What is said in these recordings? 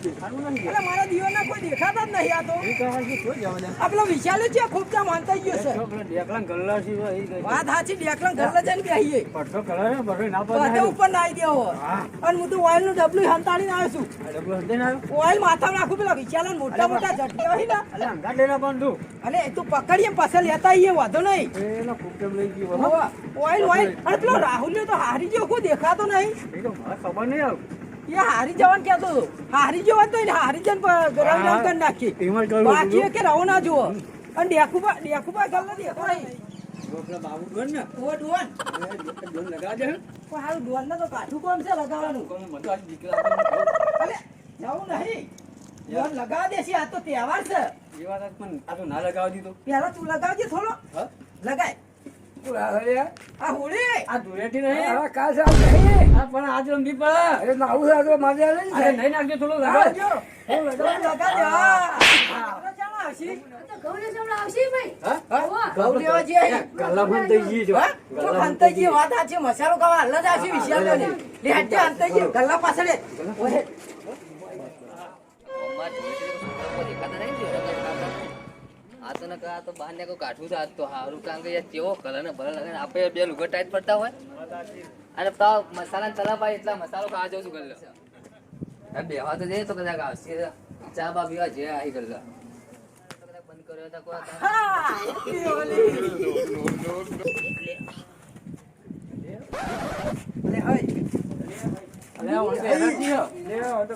મારા દીવાના કોઈ દેખાતા જ નહીં આ તો. આપલો વિશાલ છે ખૂબ ત્યાં માનતા ગયો છે. વાત સાચી ડેકલન ગલ્લા જઈને બેહીએ. બધે ઉપર નાઈ દેવો. અને હું તો ઓઇલ નું ડબલું હંતાડીને આવ્યો છું. ઓઇલ માથામાં નાખું પેલા વિશાલ મોટા મોટા ઝટકે હોય ને. અલે તું પકડીએ પછી લેતા આવીએ વાંધો નહીં. ઓઇલ અને પેલો રાહુલ તો હારી ગયો કોઈ દેખાતો નહીં. ખબર નહીં આવ એ હારી જવાનું કેતો હતો. હારી જવાનું તો હારી જન ગરમ કરી નાખી. બાકી કે રહો ના જુઓ. અને ડેકુબા ગલ્લા દેખો નહીં. બાબુ ડોન ને ઓ ડોન ડોન લગા દે પણ હારું ડોન ને તો કાઠું કોમ છે લગાવવાનું. અલે જવું નહીં. ડોન લગાવ દેશે આ તો તહેવાર છે. એ વાત પણ આ તો ના લગાવ દીધો. પેલા તું લગાવજે થોડો. લગાય આ હોળી આ ધુરેટી નહીં હવે કાલ સાલ નહીં. આ પણ આજ રંગી પડે અરે નાવું છે તો મારે લઈ અરે નહીં નાખજો થોડો લગાવજો લગાવજો. આપણે ચાલો આવશી. ઘઉં લેવા જઈએ. ગલ્લા પણ થઈ ગઈ જો તો હંતાજી વાત સાચી મસાલો ખાવા હાલ જ આવશે વિશાલ ને લે હટે હંતાજી ગલ્લા પાછળ ઓહે આ તો નકા તો બહાર ને કોઈ કાઠું તો આજ તો હારું કારણ કે યાર કેવો કલર ને ભલે લગે આપણે બે લુગર ટાઈટ પડતા હોય અને તો મસાલા તલા પાય એટલા મસાલો ખાવા જવું છું ગલ્લો બેવા તો જઈએ તો કદાચ આવશે ચા બા પીવા જે આવી ગલ્લા બંધ કર્યો હતા કોઈ હા લે હોય અલે ઓન એનર્જી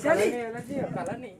ચાલી કલર નહીં